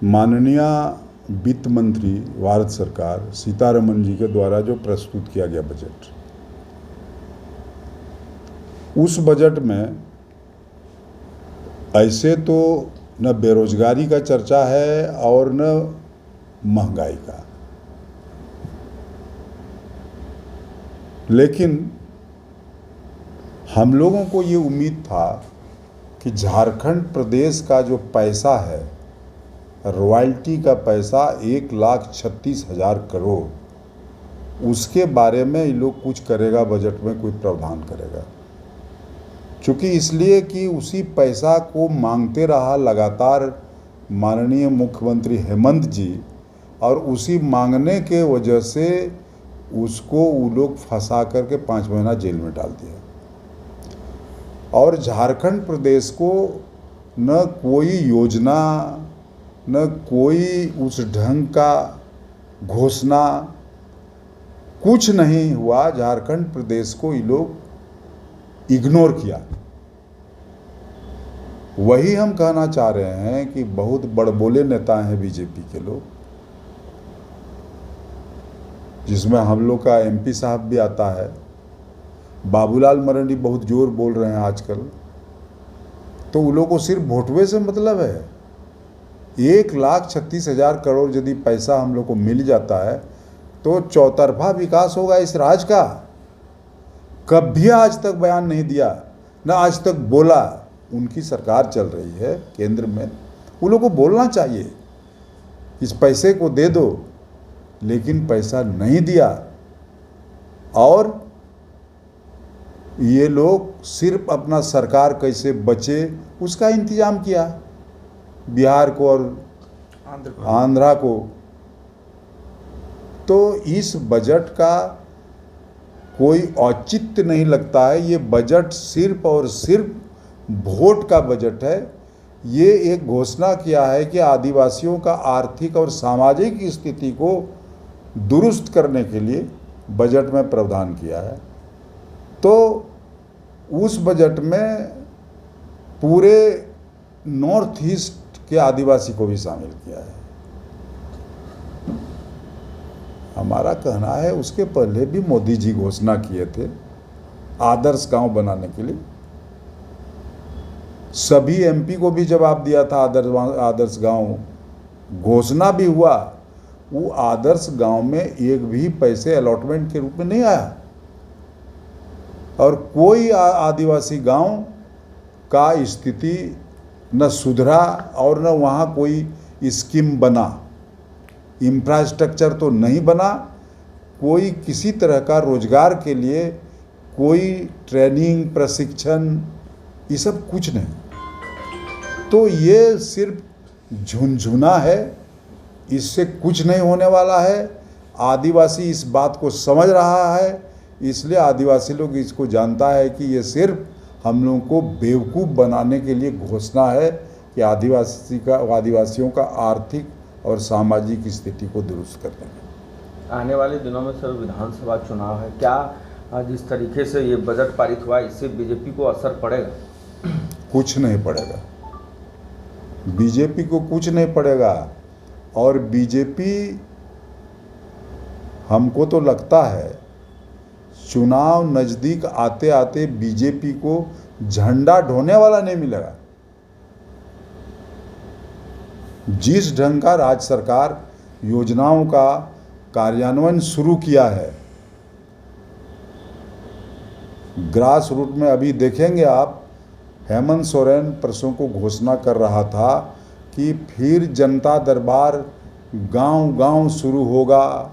माननीय वित्त मंत्री भारत सरकार सीतारमण जी के द्वारा जो प्रस्तुत किया गया बजट, उस बजट में ऐसे तो न बेरोजगारी का चर्चा है और न महंगाई का, लेकिन हम लोगों को ये उम्मीद था कि झारखंड प्रदेश का जो पैसा है, रॉयल्टी का पैसा 1,36,000 करोड़, उसके बारे में ये लोग कुछ करेगा, बजट में कोई प्रावधान करेगा। चूँकि इसलिए कि उसी पैसा को मांगते रहा लगातार माननीय मुख्यमंत्री हेमंत जी, और उसी मांगने के वजह से उसको वो लोग फंसा करके 5 महीना जेल में डाल दिया। और झारखंड प्रदेश को न कोई योजना, न कोई उस ढंग का घोषणा, कुछ नहीं हुआ। झारखंड प्रदेश को ये लोग इग्नोर किया। वही हम कहना चाह रहे हैं कि बहुत बड़बोले नेता हैं बीजेपी के लोग, जिसमें हम लोग का एमपी साहब भी आता है। बाबूलाल मरांडी बहुत जोर बोल रहे हैं आजकल, तो उन लोगों को सिर्फ वोटवे से मतलब है। 1,36,000 करोड़ यदि पैसा हम लोग को मिल जाता है तो चौतरफा विकास होगा इस राज्य का। कभी आज तक बयान नहीं दिया, ना आज तक बोला। उनकी सरकार चल रही है केंद्र में, उन लोगों को बोलना चाहिए इस पैसे को दे दो, लेकिन पैसा नहीं दिया। और ये लोग सिर्फ अपना सरकार कैसे बचे उसका इंतजाम किया, बिहार को और आंध्रा को। तो इस बजट का कोई औचित्य नहीं लगता है। ये बजट सिर्फ और सिर्फ वोट का बजट है। ये एक घोषणा किया है कि आदिवासियों का आर्थिक और सामाजिक स्थिति को दुरुस्त करने के लिए बजट में प्रावधान किया है। तो उस बजट में पूरे नॉर्थ ईस्ट के आदिवासी को भी शामिल किया है। हमारा कहना है उसके पहले भी मोदी जी घोषणा किए थे आदर्श गांव बनाने के लिए। सभी एमपी को भी जवाब दिया था आदर्श गांव घोषणा भी हुआ। वो आदर्श गांव में एक भी पैसे अलॉटमेंट के रूप में नहीं आया, और कोई आदिवासी गांव का स्थिति न सुधरा और न वहाँ कोई स्कीम बना। इंफ्रास्ट्रक्चर तो नहीं बना, कोई किसी तरह का रोजगार के लिए कोई ट्रेनिंग, प्रशिक्षण, ये सब कुछ नहीं। तो ये सिर्फ झुनझुना है, इससे कुछ नहीं होने वाला है। आदिवासी इस बात को समझ रहा है, इसलिए आदिवासी लोग इसको जानता है कि ये सिर्फ हम लोगों को बेवकूफ़ बनाने के लिए घोषणा है कि आदिवासियों का आर्थिक और सामाजिक स्थिति को दुरुस्त करने में। आने वाले दिनों में सर विधानसभा चुनाव है, क्या जिस तरीके से ये बजट पारित हुआ इससे बीजेपी को असर पड़ेगा? कुछ नहीं पड़ेगा, बीजेपी को कुछ नहीं पड़ेगा। और बीजेपी, हमको तो लगता है चुनाव नज़दीक आते आते बीजेपी को झंडा ढोने वाला नहीं मिलेगा। जिस ढंग का राज्य सरकार योजनाओं का कार्यान्वयन शुरू किया है, ग्रास रूट में अभी देखेंगे आप, हेमंत सोरेन परसों को घोषणा कर रहा था कि फिर जनता दरबार गांव-गांव शुरू होगा।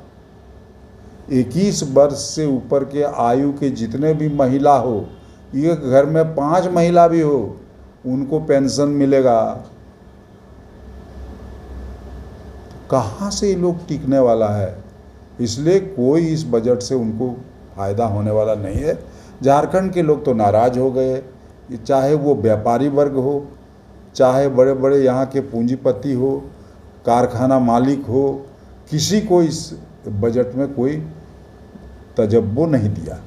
21 वर्ष से ऊपर के आयु के जितने भी महिला हो, एक घर में 5 महिला भी हो, उनको पेंशन मिलेगा। कहाँ से ये लोग टिकने वाला है? इसलिए कोई इस बजट से उनको फ़ायदा होने वाला नहीं है। झारखंड के लोग तो नाराज़ हो गए, चाहे वो व्यापारी वर्ग हो, चाहे बड़े बड़े यहाँ के पूंजीपति हो, कारखाना मालिक हो, किसी को इस बजट में कोई तजब्बो नहीं दिया।